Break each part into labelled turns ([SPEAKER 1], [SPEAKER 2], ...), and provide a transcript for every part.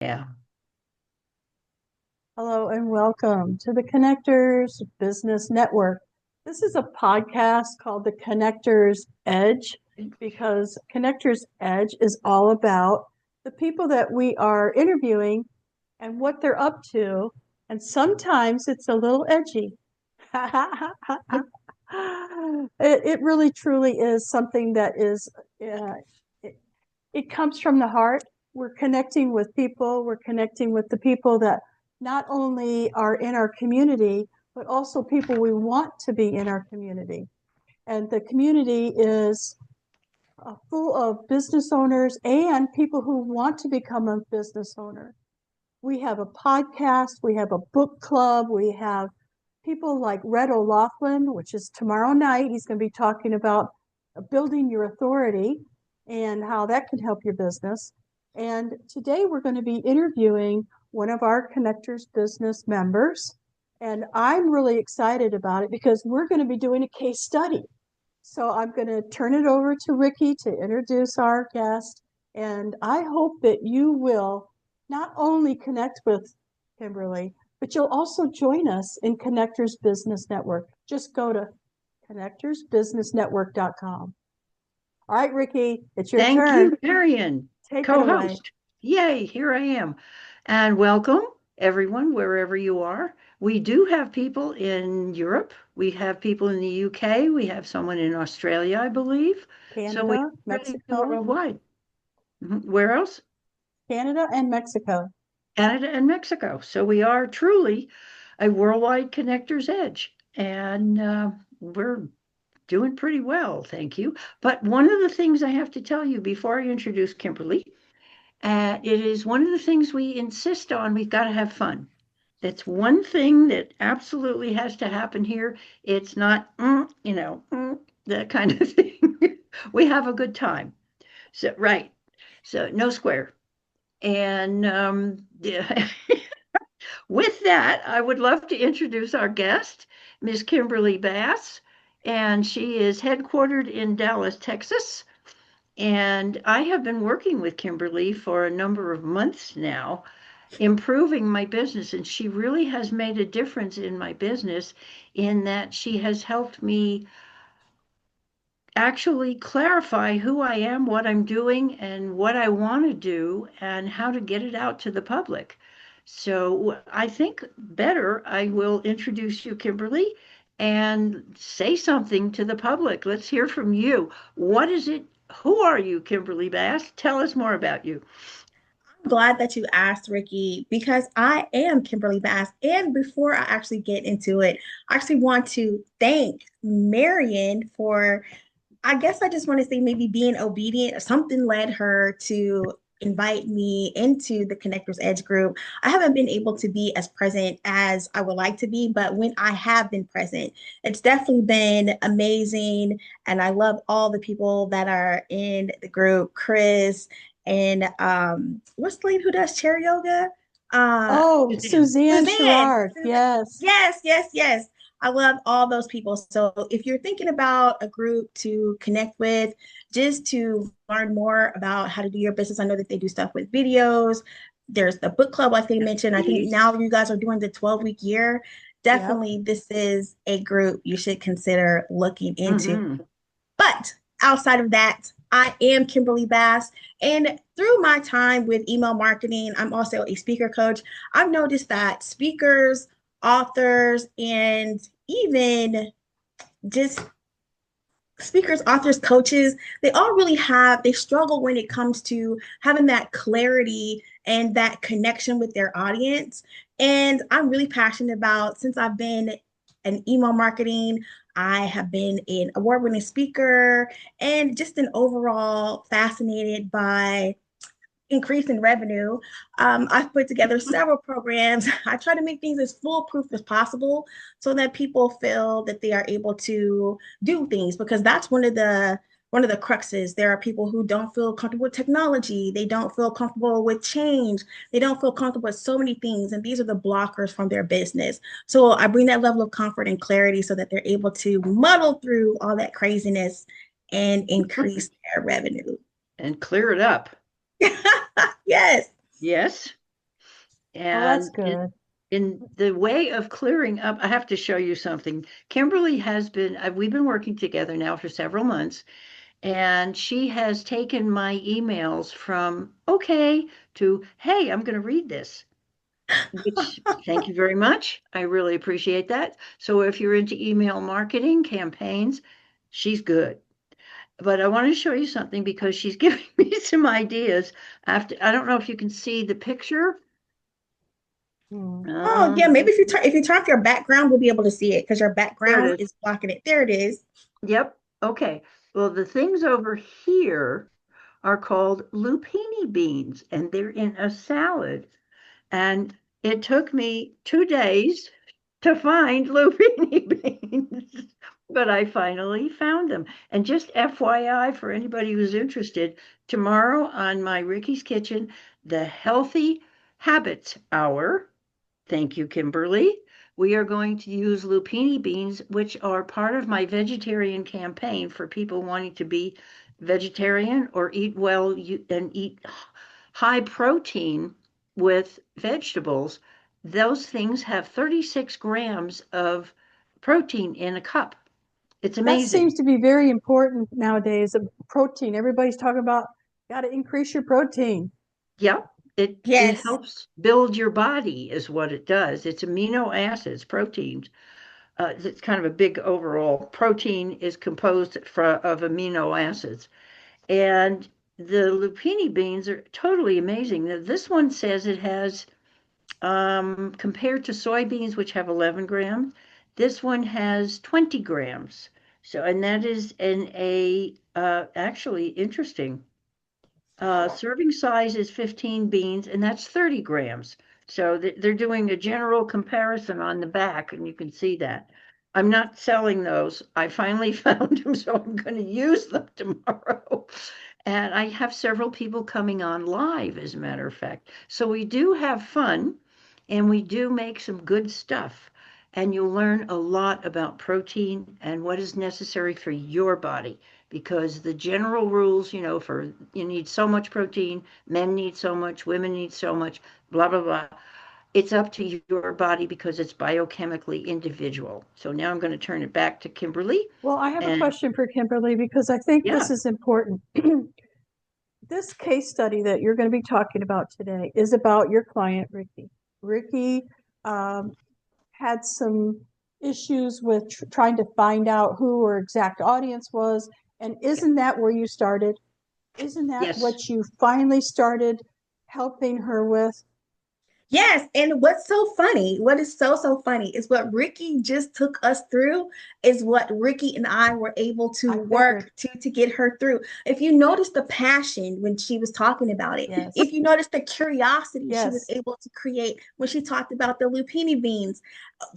[SPEAKER 1] Yeah.
[SPEAKER 2] Hello and welcome to the Connectors Business Network. This is a podcast called the Connectors Edge because Connectors Edge is all about the people that we are interviewing and what they're up to. And sometimes it's a little edgy. It really truly is something that is, uh, it, it comes from the heart. We're connecting with people. We're connecting with the people that not only are in our community, but also people we want to be in our community. And the community is full of business owners and people who want to become a business owner. We have a podcast, we have a book club, we have people like Red O'Loughlin, which is tomorrow night. He's going to be talking about building your authority and how that can help your business. And today we're going to be interviewing one of our Connectors business members. And I'm really excited about it because we're going to be doing a case study. So I'm going to turn it over to Ricki to introduce our guest. And I hope that you will not only connect with Kimberly, but you'll also join us in Connectors Business Network. Just go to connectorsbusinessnetwork.com. All right, Ricki, it's your
[SPEAKER 1] Thank
[SPEAKER 2] turn.
[SPEAKER 1] you, Marion,
[SPEAKER 2] Take it away.
[SPEAKER 1] co-host. Yay, here I am. And welcome, everyone, wherever you are. We do have people in Europe. We have people in the UK. We have someone in Australia, I believe. So we
[SPEAKER 2] Canada,
[SPEAKER 1] really
[SPEAKER 2] Mexico,
[SPEAKER 1] worldwide. Where else?
[SPEAKER 2] Canada, and Mexico.
[SPEAKER 1] Canada and Mexico. So we are truly a worldwide connector's edge. And we're doing pretty well, thank you. But one of the things I have to tell you before I introduce Kimberly, it is one of the things we insist on. We've got to have fun. That's one thing that absolutely has to happen here. It's not, that kind of thing. We have a good time. So, right. So, no square. And yeah. With that, I would love to introduce our guest, Ms. Kimberly Bass, and she is headquartered in Dallas, Texas. And I have been working with Kimberly for a number of months now, improving my business. And she really has made a difference in my business in that she has helped me actually clarify who I am, what I'm doing, and what I want to do, and how to get it out to the public. So I think better I will introduce you, Kimberly, and say something to the public. Let's hear from you. What is it? Who are you, Kimberly Bass? Tell us more about you.
[SPEAKER 3] Glad that you asked, Ricki, because I am Kimberly Bass. And before I actually get into it, I actually want to thank Marion for, I guess I just want to say maybe being obedient or something led her to invite me into the Connectors Edge group. I haven't been able to be as present as I would like to be, but when I have been present, it's definitely been amazing. And I love all the people that are in the group, Chris, and what's the lady who does chair yoga?
[SPEAKER 2] Oh,
[SPEAKER 1] Suzanne.
[SPEAKER 2] Suzanne
[SPEAKER 3] Suzanne.
[SPEAKER 2] Sherrard. Yes.
[SPEAKER 3] Yes, yes, yes. I love all those people. So if you're thinking about a group to connect with, just to learn more about how to do your business, I know that they do stuff with videos. There's the book club, like they mentioned. I think
[SPEAKER 1] Yes.
[SPEAKER 3] now you guys are doing the 12-week year.
[SPEAKER 2] Yep.
[SPEAKER 3] Definitely, this is a group you should consider looking into.
[SPEAKER 1] Mm-hmm.
[SPEAKER 3] But outside of that, I am Kimberly Bass. And through my time with email marketing, I'm also a speaker coach. I've noticed that speakers, authors, and even just speakers, authors, coaches, they all really they struggle when it comes to having that clarity and that connection with their audience. And I'm really passionate about, since I've been in email marketing, I have been an award-winning speaker and just an overall fascinated by increase in revenue. I've put together several programs. I try to make things as foolproof as possible so that people feel that they are able to do things, because that's one of the cruxes. There are people who don't feel comfortable with technology. They don't feel comfortable with change. They don't feel comfortable with so many things. And these are the blockers from their business. So I bring that level of comfort and clarity so that they're able to muddle through all that craziness and increase their revenue.
[SPEAKER 1] And clear it up.
[SPEAKER 3] Yes.
[SPEAKER 1] Yes.
[SPEAKER 2] Oh, that's
[SPEAKER 1] And
[SPEAKER 2] good.
[SPEAKER 1] in the way of clearing up, I have to show you something. Kimberly has been, we've been working together now for several months, and she has taken my emails from okay to hey, I'm going to read this, which thank you very much. I really appreciate that. So if you're into email marketing campaigns, she's good. But I want to show you something because she's giving me some ideas. After, I don't know if you can see the picture.
[SPEAKER 2] Hmm.
[SPEAKER 3] Oh yeah,
[SPEAKER 1] Um,
[SPEAKER 3] maybe if you turn off your background, we'll be able to see it because your
[SPEAKER 1] there
[SPEAKER 3] background
[SPEAKER 1] it is.
[SPEAKER 3] is blocking it. There it is.
[SPEAKER 1] Yep. Okay. Well, the things over here are called lupini beans, and they're in a salad. And it took me 2 days to find lupini beans, but I finally found them. And just FYI for anybody who's interested, tomorrow on my Ricky's Kitchen, the Healthy Habits Hour. Thank you, Kimberly. We are going to use lupini beans, which are part of my vegetarian campaign for people wanting to be vegetarian or eat well and eat high protein with vegetables. Those things have 36 grams of protein in a cup. It's
[SPEAKER 2] That
[SPEAKER 1] amazing.
[SPEAKER 2] seems to be very important nowadays. Protein. Everybody's talking about got to increase your protein.
[SPEAKER 1] Yep. It
[SPEAKER 3] Yes.
[SPEAKER 1] helps build your body is what it does. It's amino acids, proteins. It's kind of a big overall. Protein is composed of amino acids. And the lupini beans are totally amazing. Now, this one says it has, compared to soybeans, which have 11 grams, this one has 20 grams. So, and that is actually interesting. Serving size is 15 beans, and that's 30 grams. So they're doing a general comparison on the back, and you can see that. I'm not selling those. I finally found them, so I'm going to use them tomorrow. And I have several people coming on live, as a matter of fact. So we do have fun, and we do make some good stuff. And you'll learn a lot about protein and what is necessary for your body because the general rules, for you need so much protein, men need so much, women need so much, blah, blah, blah. It's up to your body because it's biochemically individual. So now I'm going to turn it back to Kimberly.
[SPEAKER 2] Well, I have a
[SPEAKER 1] And
[SPEAKER 2] question for Kimberly because I think this
[SPEAKER 1] yeah,
[SPEAKER 2] is important. This case study that you're going to be talking about today is about your client, Ricki. Ricki um, had some issues with trying to find out who her exact audience was. And isn't that where you started? Isn't that
[SPEAKER 1] yes,
[SPEAKER 2] what you finally started helping her with?
[SPEAKER 3] Yes, and what's so funny, what is so funny is what Ricki just took us through is what Ricki and I were able to
[SPEAKER 2] I figured.
[SPEAKER 3] work to get her through. If you notice the passion when she was talking about it, if
[SPEAKER 2] Yes.
[SPEAKER 3] you notice the curiosity she was
[SPEAKER 2] Yes.
[SPEAKER 3] able to create when she talked about the lupini beans,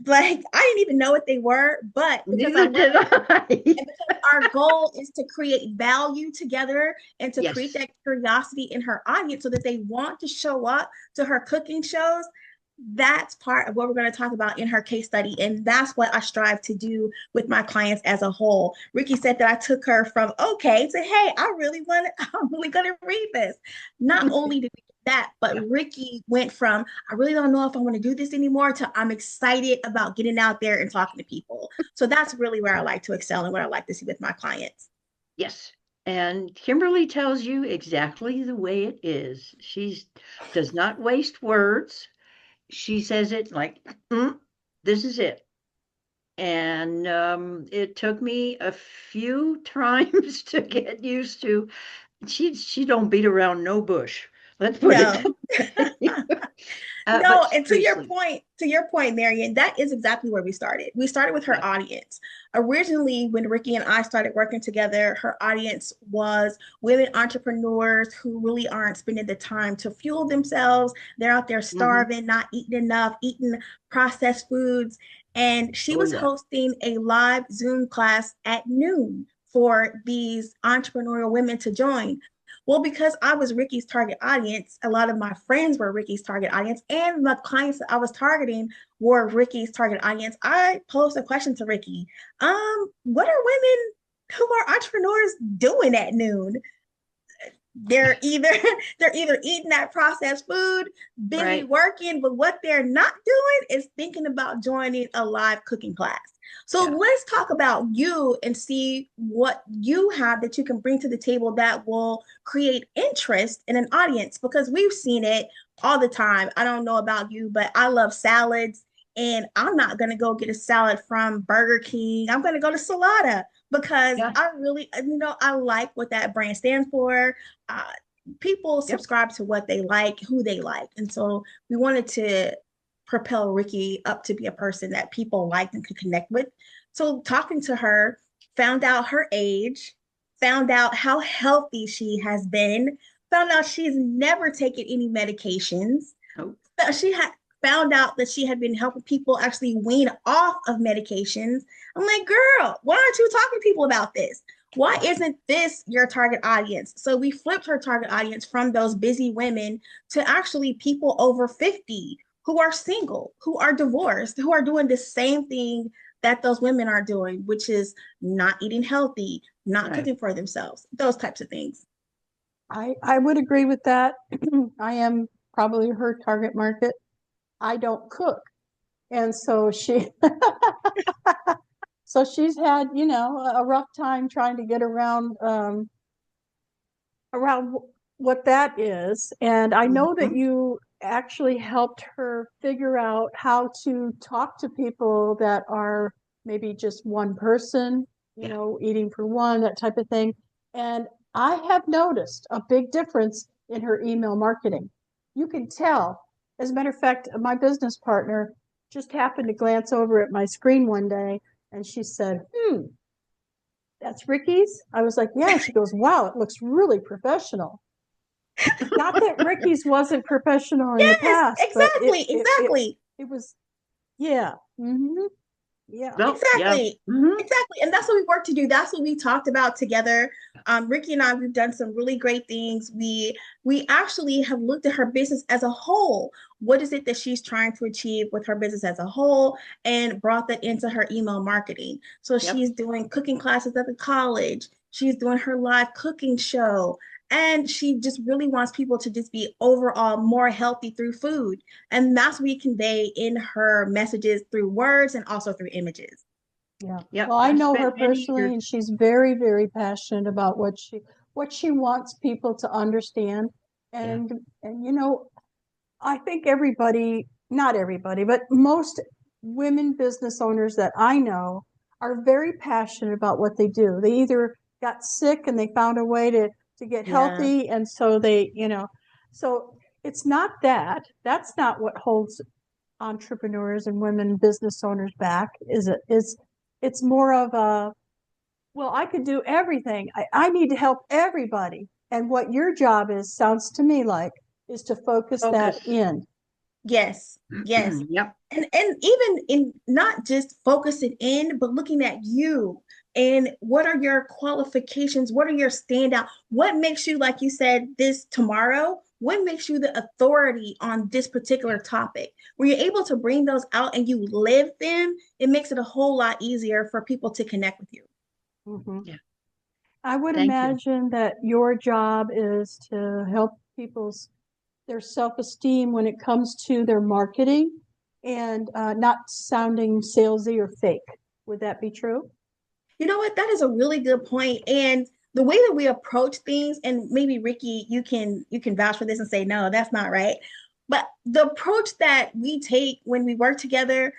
[SPEAKER 3] like I didn't even know what they were, but because I
[SPEAKER 1] neither
[SPEAKER 3] love
[SPEAKER 1] did I.
[SPEAKER 3] and because our goal is to create value together and to create
[SPEAKER 1] Yes,
[SPEAKER 3] that curiosity in her audience so that they want to show up to her cooking shows, that's part of what we're going to talk about in her case study. And that's what I strive to do with my clients as a whole. Ricki said that I took her from okay to hey, I'm really going to read this. Not only did we do that, but
[SPEAKER 1] yeah,
[SPEAKER 3] Ricki went from I really don't know if I want to do this anymore to I'm excited about getting out there and talking to people. So that's really where I like to excel and what I like to see with my clients.
[SPEAKER 1] yes. And Kimberly tells you exactly the way it is. She does not waste words. She says it like, this is it. And it took me a few times to get used to. She don't beat around no bush. Let's put it
[SPEAKER 3] No.
[SPEAKER 1] that way.
[SPEAKER 3] No,
[SPEAKER 1] But
[SPEAKER 3] and
[SPEAKER 1] seriously,
[SPEAKER 3] to your point, Marion, that is exactly where we started. We started with her
[SPEAKER 1] yeah.
[SPEAKER 3] audience. Originally, when Ricki and I started working together, her audience was women entrepreneurs who really aren't spending the time to fuel themselves. They're out there
[SPEAKER 1] Hmm.
[SPEAKER 3] starving, not eating enough, eating processed foods. And she
[SPEAKER 1] Oh
[SPEAKER 3] was
[SPEAKER 1] yeah.
[SPEAKER 3] hosting a live Zoom class at noon for these entrepreneurial women to join. Well, because I was Ricki's target audience, a lot of my friends were Ricki's target audience, and the clients that I was targeting were Ricki's target audience. I posed a question to Ricki. What are women who are entrepreneurs doing at noon? they're either eating that processed food, busy
[SPEAKER 1] Right.
[SPEAKER 3] working, but what they're not doing is thinking about joining a live cooking class. So
[SPEAKER 1] Yeah.
[SPEAKER 3] let's talk about you and see what you have that you can bring to the table that will create interest in an audience, because we've seen it all the time. I don't know about you, but I love salads, and I'm not going to go get a salad from Burger King. I'm going to go to Salada because
[SPEAKER 1] Yeah.
[SPEAKER 3] I really, I like what that brand stands for. Uh, People
[SPEAKER 1] Yep.
[SPEAKER 3] subscribe to what they like, who they like. And so we wanted to propel Ricki up to be a person that people liked and could connect with. So talking to her, found out her age, found out how healthy she has been, found out she's never taken any medications.
[SPEAKER 1] Oh,
[SPEAKER 3] She had found out that she had been helping people actually wean off of medications. I'm like, girl, why aren't you talking to people about this? Why isn't this your target audience? So we flipped her target audience from those busy women to actually people over 50 who are single, who are divorced, who are doing the same thing that those women are doing, which is not eating healthy, not
[SPEAKER 1] right.
[SPEAKER 3] cooking for themselves, those types of things.
[SPEAKER 2] I would agree with that. I am probably her target market. I don't cook. And so so she's had, a rough time trying to get around what that is. And I know that
[SPEAKER 1] Mhm.
[SPEAKER 2] you actually helped her figure out how to talk to people that are maybe just one person,
[SPEAKER 1] Yeah.
[SPEAKER 2] eating for one, that type of thing. And I have noticed a big difference in her email marketing. You can tell. As a matter of fact, my business partner just happened to glance over at my screen one day and she said, that's Ricki's? I was like, yeah. She goes, wow, it looks really professional. Not that Ricki's wasn't professional in the
[SPEAKER 3] Yes,
[SPEAKER 2] past, but
[SPEAKER 3] exactly, exactly.
[SPEAKER 2] it was, yeah. Yeah.
[SPEAKER 1] Well, yeah.
[SPEAKER 3] Exactly.
[SPEAKER 1] Hmm.
[SPEAKER 3] Exactly. And that's what we work to do. That's what we talked about together. Ricki and I, we've done some really great things. We actually have looked at her business as a whole. What is it that she's trying to achieve with her business as a whole, and brought that into her email marketing. So
[SPEAKER 1] Yep.
[SPEAKER 3] she's doing cooking classes at the college. She's doing her live cooking show. And she just really wants people to just be overall more healthy through food. And that's what we convey in her messages through words and also through images.
[SPEAKER 2] Yeah.
[SPEAKER 1] Yep.
[SPEAKER 2] Well, I
[SPEAKER 1] I've
[SPEAKER 2] know her
[SPEAKER 1] spent many
[SPEAKER 2] personally
[SPEAKER 1] years.
[SPEAKER 2] and she's very, very passionate about what she wants people to understand.
[SPEAKER 1] Yeah.
[SPEAKER 2] And I think everybody, not everybody, but most women business owners that I know are very passionate about what they do. They either got sick and they found a way to get
[SPEAKER 3] Yeah.
[SPEAKER 2] healthy. And so so it's not that. That's not what holds entrepreneurs and women business owners back, is it? It's more of a, well, I could do everything. I need to help everybody. And what your job is, sounds to me like, is to focus that
[SPEAKER 1] Focus.
[SPEAKER 2] in.
[SPEAKER 3] Yes. Yes.
[SPEAKER 1] Yep.
[SPEAKER 3] And even in not just focusing in, but looking at you and what are your qualifications? What are your standout? What makes you, like you said, this tomorrow? What makes you the authority on this particular topic? Were you able to bring those out and you live them? It makes it a whole lot easier for people to connect with you.
[SPEAKER 2] Mhm.
[SPEAKER 1] Yeah.
[SPEAKER 2] I would
[SPEAKER 1] Thank you.
[SPEAKER 2] imagine that your job is to help people's their self-esteem when it comes to their marketing and not sounding salesy or fake. Would that be true?
[SPEAKER 3] You know what? That is a really good point. And the way that we approach things, and maybe Ricki, you can vouch for this and say, no, that's not right. But the approach that we take when we work together,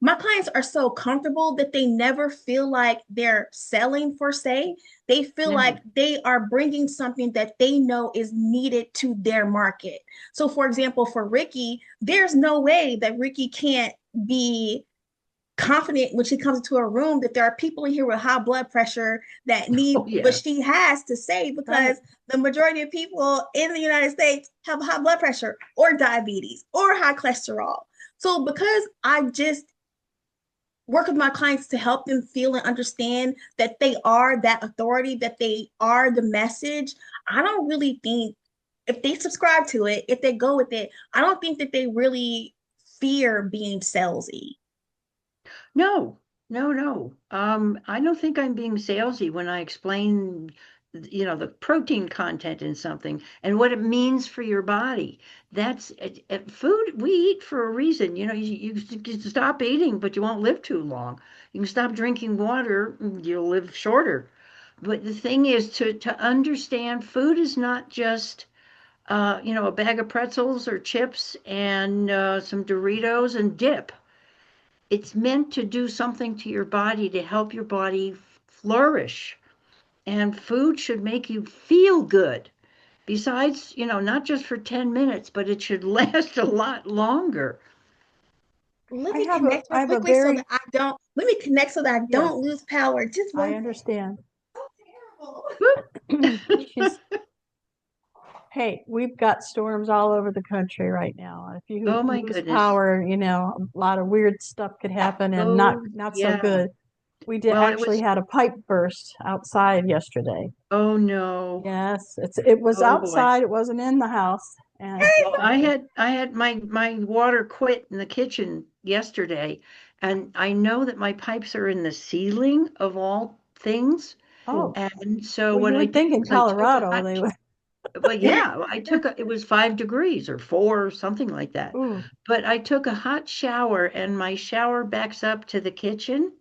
[SPEAKER 3] my clients are so comfortable that they never feel like they're selling for say. They feel like
[SPEAKER 1] No.
[SPEAKER 3] they are bringing something that they know is needed to their market. So, for example, for Ricki, there's no way that Ricki can't be confident when she comes into a room that there are people in here with high blood pressure that need
[SPEAKER 1] Oh,
[SPEAKER 3] what
[SPEAKER 1] yeah.
[SPEAKER 3] she has to say, because
[SPEAKER 2] Right.
[SPEAKER 3] the majority of people in the United States have high blood pressure or diabetes or high cholesterol. So because I just work with my clients to help them feel and understand that they are that authority, that they are the message, I don't really think if they subscribe to it, if they go with it, I don't think that they really fear being salesy.
[SPEAKER 1] No, no, no. I don't think I'm being salesy when I explain the protein content in something and what it means for your body. That's food we eat for a reason. You can stop eating, but you won't live too long. You can stop drinking water, you'll live shorter. But the thing is to understand food is not just a bag of pretzels or chips and some Doritos and dip. It's meant to do something to your body to help your body flourish. And food should make you feel good. Besides, not just for 10 minutes, but it should last a lot longer.
[SPEAKER 3] Let me connect
[SPEAKER 2] I
[SPEAKER 3] real
[SPEAKER 2] have a
[SPEAKER 3] quickly so
[SPEAKER 2] very,
[SPEAKER 3] that I don't, let me connect so that I
[SPEAKER 2] yes,
[SPEAKER 3] don't lose power. Just
[SPEAKER 2] I
[SPEAKER 3] one
[SPEAKER 2] understand.
[SPEAKER 3] so terrible.
[SPEAKER 2] She's, hey, we've got storms all over the country right now. If you
[SPEAKER 1] Oh my
[SPEAKER 2] lose
[SPEAKER 1] goodness.
[SPEAKER 2] power, a lot of weird stuff could happen and
[SPEAKER 1] Oh,
[SPEAKER 2] not so
[SPEAKER 1] yeah.
[SPEAKER 2] good. We did
[SPEAKER 1] Well, it
[SPEAKER 2] actually
[SPEAKER 1] was,
[SPEAKER 2] had a pipe burst outside yesterday.
[SPEAKER 1] oh no.
[SPEAKER 2] Yes, it was
[SPEAKER 1] Oh boy.
[SPEAKER 2] outside. It wasn't in the house. And
[SPEAKER 1] Well, I had my water quit in the kitchen yesterday, and I know that my pipes are in the ceiling of all things.
[SPEAKER 2] oh,
[SPEAKER 1] And so
[SPEAKER 2] well, you
[SPEAKER 1] what I
[SPEAKER 2] would
[SPEAKER 1] did
[SPEAKER 2] think in
[SPEAKER 1] was I took a
[SPEAKER 2] Colorado they would.
[SPEAKER 1] well, yeah, it was 5 degrees or 4 or something like that.
[SPEAKER 2] Ooh,
[SPEAKER 1] But I took a hot shower and my shower backs up to the kitchen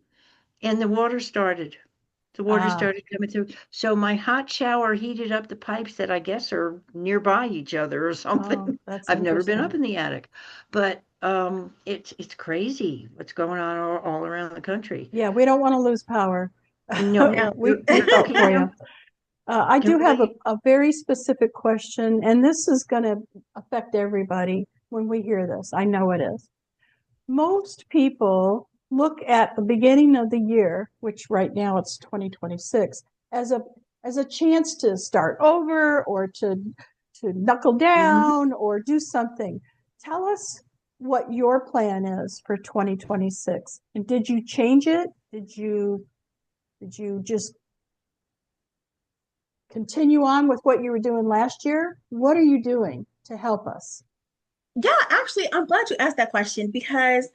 [SPEAKER 1] and the water
[SPEAKER 2] ah,
[SPEAKER 1] started coming through. So my hot shower heated up the pipes that I guess are nearby each other or
[SPEAKER 2] oh,
[SPEAKER 1] something.
[SPEAKER 2] that's
[SPEAKER 1] I've never been up
[SPEAKER 2] interesting.
[SPEAKER 1] in the attic, but it's crazy what's going on all around the country.
[SPEAKER 2] Yeah, we don't want to lose power.
[SPEAKER 1] No,
[SPEAKER 3] No.
[SPEAKER 2] We felt for you.
[SPEAKER 1] Kim,
[SPEAKER 2] I do have
[SPEAKER 1] Kimberly,
[SPEAKER 2] a very specific question, and this is going to affect everybody when we hear this. I know it is. Most people look at the beginning of the year, which right now it's 2026, as a chance to start over or to knuckle
[SPEAKER 1] mhm.
[SPEAKER 2] down or do something. Tell us what your plan is for 2026. And did you change it? Did you just continue on with what you were doing last year? What are you doing to help us?
[SPEAKER 3] Yeah, actually, I'm glad you asked that question because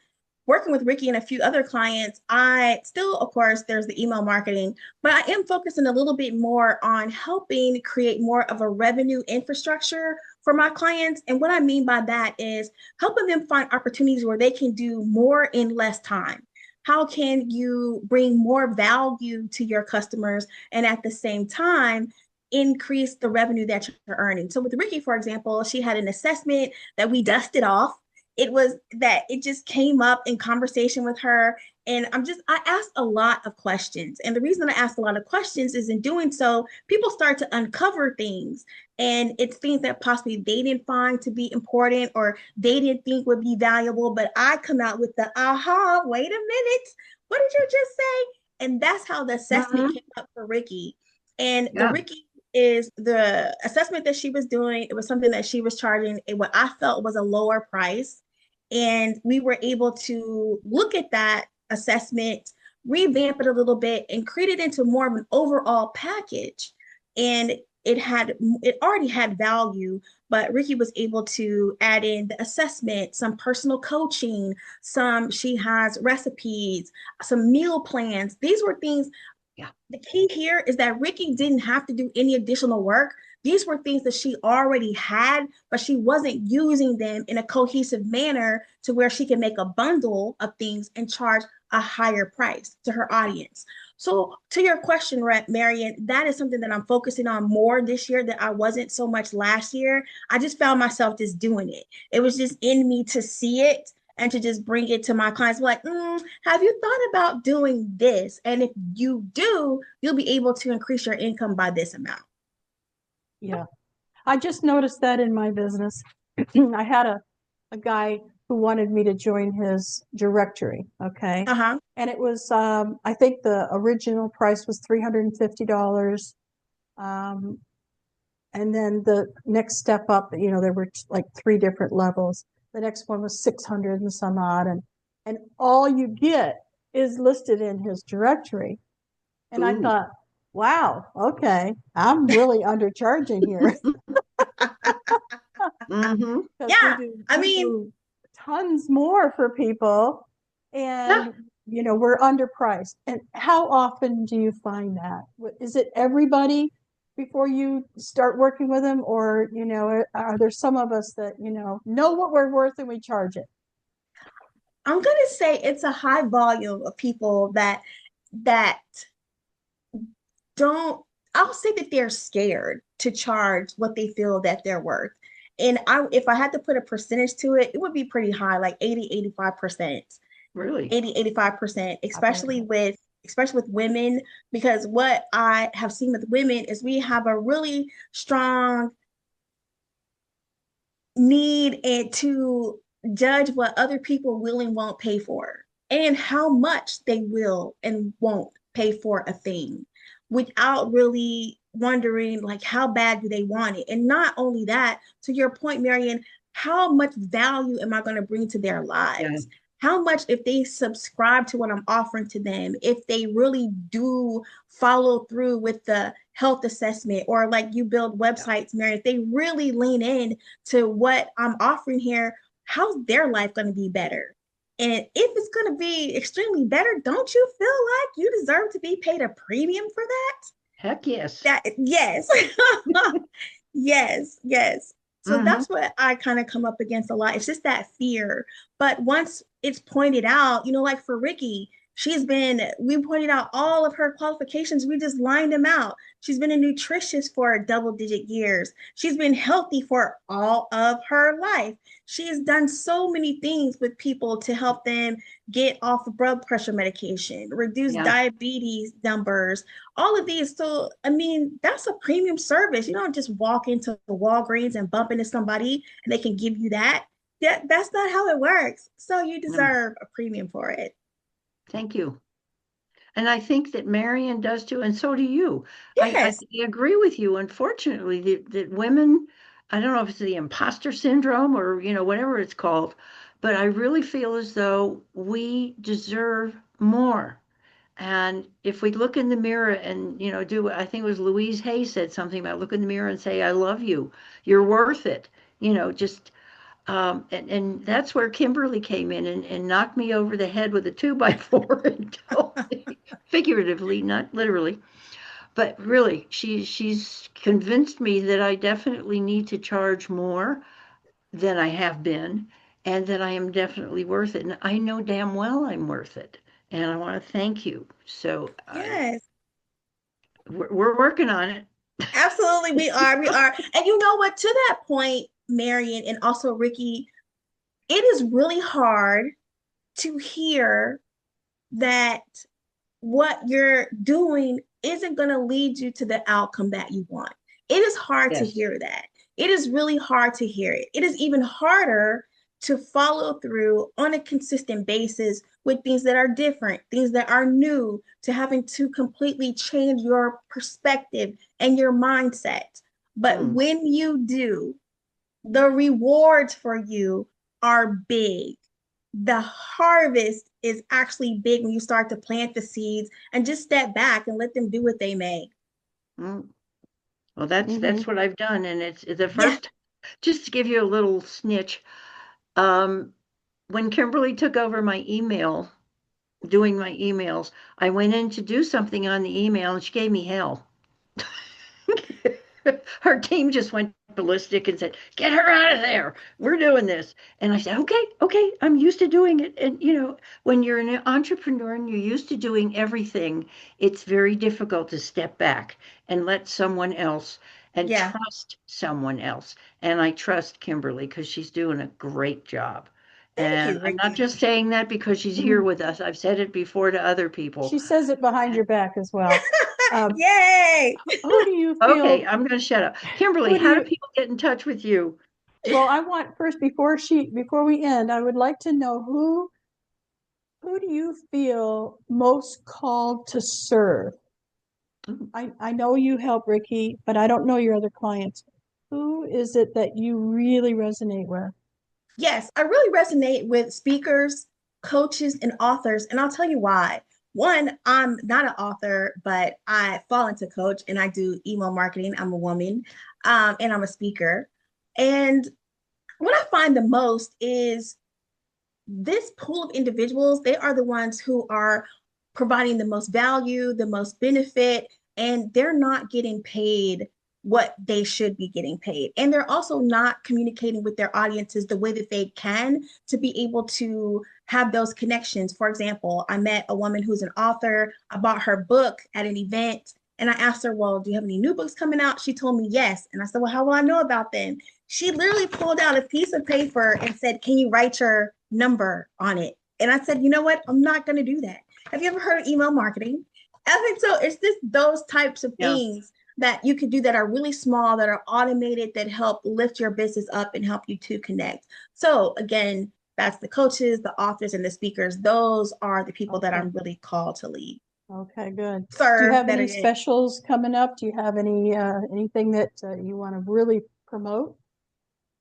[SPEAKER 3] working with Ricki and a few other clients, I still, of course, there's the email marketing, but I am focusing a little bit more on helping create more of a revenue infrastructure for my clients. And what I mean by that is helping them find opportunities where they can do more in less time. How can you bring more value to your customers and at the same time increase the revenue that you're earning? So with Ricki, for example, she had an assessment that we dusted off. It was that it just came up in conversation with her. And I asked a lot of questions. And the reason I asked a lot of questions is in doing so, people start to uncover things. And it's things that possibly they didn't find to be important or they didn't think would be valuable. But I come out with the aha, wait a minute. What did you just say? And that's how the assessment
[SPEAKER 1] Mhm.
[SPEAKER 3] came up for Ricki. And the
[SPEAKER 1] Yeah.
[SPEAKER 3] Ricki is the assessment that she was doing. It was something that she was charging what I felt was a lower price. And we were able to look at that assessment, revamp it a little bit, and create it into more of an overall package. And it already had value, but Ricki was able to add in the assessment, some personal coaching, she has recipes, some meal plans. These were things.
[SPEAKER 1] Yeah.
[SPEAKER 3] The key here is that Ricki didn't have to do any additional work. These were things that she already had, but she wasn't using them in a cohesive manner to where she can make a bundle of things and charge a higher price to her audience. So, to your question, Marion, that is something that I'm focusing on more this year that I wasn't so much last year. I just found myself just doing it. It was just in me to see it and to just bring it to my clients. Like, have you thought about doing this? And if you do, you'll be able to increase your income by this amount.
[SPEAKER 2] Yeah. I just noticed that in my business. I had a guy who wanted me to join his directory. Okay.
[SPEAKER 3] Uh-huh.
[SPEAKER 2] And it was, I think the original price was $350. Um, and then the next step up, there were like three different levels. The next one was 600 and some odd. And all you get is listed in his directory. And I
[SPEAKER 1] Ooh.
[SPEAKER 2] thought, wow, okay, I'm really undercharging here.
[SPEAKER 1] Mm-hmm.
[SPEAKER 2] Because we
[SPEAKER 3] Yeah.
[SPEAKER 2] do
[SPEAKER 3] I
[SPEAKER 2] we
[SPEAKER 3] mean,
[SPEAKER 2] do tons more for people,
[SPEAKER 1] Yeah.
[SPEAKER 2] and we're underpriced. And how often do you find that? Is it everybody? before you start working with them? Or, are there some of us that, know what we're worth and we charge it?
[SPEAKER 3] I'm gonna say it's a high volume of people that don't, I'll say that they're scared to charge what they feel that they're worth. And if I had to put a percentage to it, it would be pretty high, like 80, 85%.
[SPEAKER 1] Really?
[SPEAKER 3] 80, 85%,
[SPEAKER 2] I believe
[SPEAKER 3] especially with women, because what I have seen with women is we have a really strong need and to judge what other people will and won't pay for and how much they will and won't pay for a thing without really wondering like how bad do they want it. And not only that, to your point, Marion, how much value am I going to bring to their
[SPEAKER 1] Yeah.
[SPEAKER 3] lives? How much, if they subscribe to what I'm offering to them, if they really do follow through with the health assessment, or like you build
[SPEAKER 1] Yeah.
[SPEAKER 3] websites, Mary, if they really lean in to what I'm offering here, how's their life going to be better? And if it's going to be extremely better, don't you feel like you deserve to be paid a premium for that?
[SPEAKER 1] Heck yes.
[SPEAKER 3] Yes. Yes, yes. So
[SPEAKER 1] Hmm.
[SPEAKER 3] that's what I kind of come up against a lot. It's just that fear. But once it's pointed out, like for Ricki, we pointed out all of her qualifications. We just lined them out. She's been a nutritionist for double-digit years. She's been healthy for all of her life. She has done so many things with people to help them get off of blood pressure medication, reduce
[SPEAKER 1] Yeah.
[SPEAKER 3] diabetes numbers, all of these. So, I mean, that's a premium service. You don't just walk into Walgreens and bump into somebody and they can give you that. That's not how it works. So you
[SPEAKER 1] Mm.
[SPEAKER 3] deserve a premium for it.
[SPEAKER 1] Thank you. And I think that Marion does too, and so do you. I
[SPEAKER 3] Yes.
[SPEAKER 1] agree with you. Unfortunately, that women, I don't know if it's the imposter syndrome or, whatever it's called, but I really feel as though we deserve more. And if we look in the mirror and, I think it was Louise Hay said something about look in the mirror and say, I love you. You're worth it. Just and that's where Kimberly came in and knocked me over the head with a 2x4 and told me, figuratively, not literally, but really, she's convinced me that I definitely need to charge more than I have been, and that I am definitely worth it. And I know damn well I'm worth it. And I want to thank you. So
[SPEAKER 3] Yes.
[SPEAKER 1] we're working on it.
[SPEAKER 3] Absolutely. We are. We are. And you know what? To that point, Marion and also Ricki, it is really hard to hear that what you're doing isn't going to lead you to the outcome that you want. It is hard to
[SPEAKER 1] Yes.
[SPEAKER 3] hear that. It is really hard to hear it. It is even harder to follow through on a consistent basis with things that are different, things that are new, to having to completely change your perspective and your mindset. But
[SPEAKER 1] Mm,
[SPEAKER 3] when you do, the rewards for you are big. The harvest is actually big when you start to plant the seeds and just step back and let them do what they may.
[SPEAKER 1] mm. Well, that's
[SPEAKER 2] Mhm.
[SPEAKER 1] what I've done, and it's the
[SPEAKER 3] Yeah.
[SPEAKER 1] first. Just to give you a little snitch, um, when Kimberly took over my email, doing my emails, I went in to do something on the email, and she gave me hell. Her team just went ballistic and said, "Get her out of there. We're doing this." And I said, "Okay, okay, I'm used to doing it." And when you're an entrepreneur and you're used to doing everything, it's very difficult to step back and let someone else and
[SPEAKER 3] Yeah.
[SPEAKER 1] trust someone else. And I trust Kimberly because she's doing a great job.
[SPEAKER 3] Thank
[SPEAKER 1] And
[SPEAKER 3] you,
[SPEAKER 1] I'm not
[SPEAKER 3] Ricki.
[SPEAKER 1] just saying that because she's here
[SPEAKER 2] Mhm.
[SPEAKER 1] with us. I've said it before to other people.
[SPEAKER 2] She says it behind your back as well. Um,
[SPEAKER 3] Yay.
[SPEAKER 2] who do you
[SPEAKER 1] Okay,
[SPEAKER 2] feel?
[SPEAKER 1] I'm going to shut up. Kimberly,
[SPEAKER 2] Who do
[SPEAKER 1] how do
[SPEAKER 2] you?
[SPEAKER 1] people get in touch with you?
[SPEAKER 2] Well, I want first before we end, I would like to know who do you feel most called to serve? I know you help Ricki, but I don't know your other clients. Who is it that you really resonate with?
[SPEAKER 3] Yes, I really resonate with speakers, coaches, and authors. And I'll tell you why. One, I'm not an author, but I fall into coach and I do email marketing. I'm a woman, and I'm a speaker. And what I find the most is this pool of individuals, they are the ones who are providing the most value, the most benefit. and they're not getting paid what they should be getting paid. And they're also not communicating with their audiences the way that they can to be able to have those connections. For example, I met a woman who's an author. I bought her book at an event and I asked her, well, do you have any new books coming out? She told me yes. And I said, well, how will I know about them? She literally pulled out a piece of paper and said, can you write your number on it? And I said, you know what? I'm not going to do that. Have you ever heard of email marketing? I think so. It's just those types of things that you can do that are really small, that are automated, that help lift your business up and help you to connect. So again, that's the coaches, the authors, and the speakers. Those are the people that I'm really called to lead.
[SPEAKER 2] Okay, good.
[SPEAKER 3] Serve,
[SPEAKER 2] do you have any
[SPEAKER 3] it.
[SPEAKER 2] specials coming up? Do you have any anything that you want to really promote?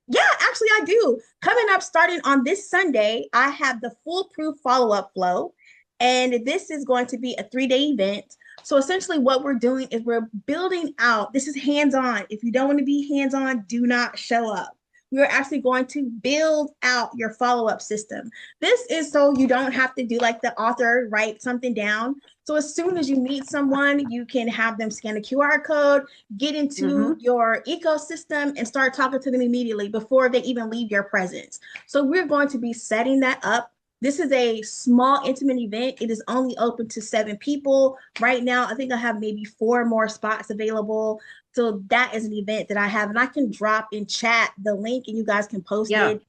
[SPEAKER 3] Yeah, actually, I do. Coming up, starting on this Sunday, I have the Foolproof Follow-up Flow, and this is going to be a 3-day event. So essentially, what we're doing is we're building out. This is hands-on. If you don't want to be hands-on, do not show up. We are actually going to build out your follow-up system. This is so you don't have to do like the author, write something down. So as soon as you meet someone, you can have them scan a QR code, get into your ecosystem, and start talking to them immediately before they even leave your presence. So we're going to be setting that up. This is a small, intimate event. It is only open to 7 people. Right now, I think I have maybe 4 more spots available. So that is an event that I have, and I can drop in chat the link, and you guys can post it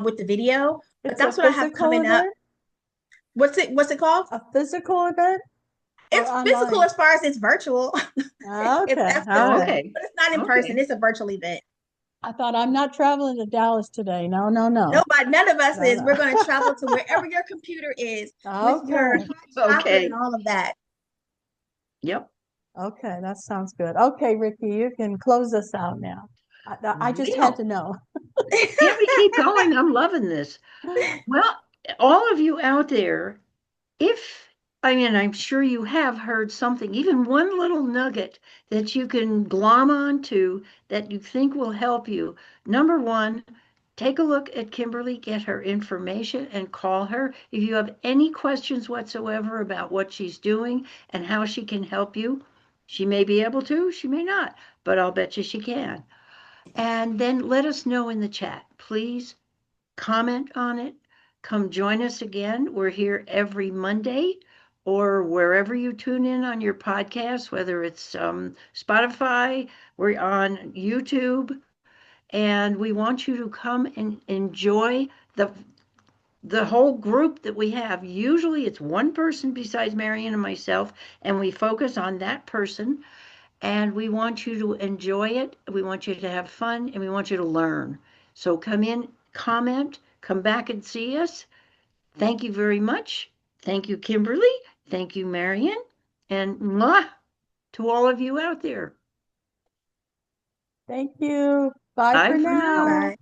[SPEAKER 3] with the video. But that's what I have coming up. What's it called?
[SPEAKER 2] A physical event?
[SPEAKER 3] It's physical as far as it's virtual.
[SPEAKER 2] Okay.
[SPEAKER 1] Okay.
[SPEAKER 3] But it's not in person. It's a virtual event.
[SPEAKER 2] I thought I'm not traveling to Dallas today. No.
[SPEAKER 3] Nobody, none of us is. We're going to travel to wherever your computer is with your chocolate and all of that.
[SPEAKER 1] Yep.
[SPEAKER 2] Okay, that sounds good. Okay, Ricki, you can close us out now. I just had to know.
[SPEAKER 1] Yeah, we keep going. I'm loving this. Well, all of you out there, I'm sure you have heard something, even one little nugget that you can glom onto that you think will help you. Number one, take a look at Kimberly, get her information, and call her. If you have any questions whatsoever about what she's doing and how she can help you, she may be able to, she may not, but I'll bet you she can. And then let us know in the chat. Please comment on it. Come join us again. We're here every Monday or wherever you tune in on your podcast, whether it's Spotify, we're on YouTube, and we want you to come and enjoy the whole group that we have. Usually it's one person besides Marion and myself, and we focus on that person, and we want you to enjoy it. We want you to have fun, and we want you to learn. So come in, comment, come back and see us. Thank you very much. Thank you, Kimberly. Thank you, Marion. And mwah to all of you out there.
[SPEAKER 2] Thank you. Bye for now.
[SPEAKER 3] Bye.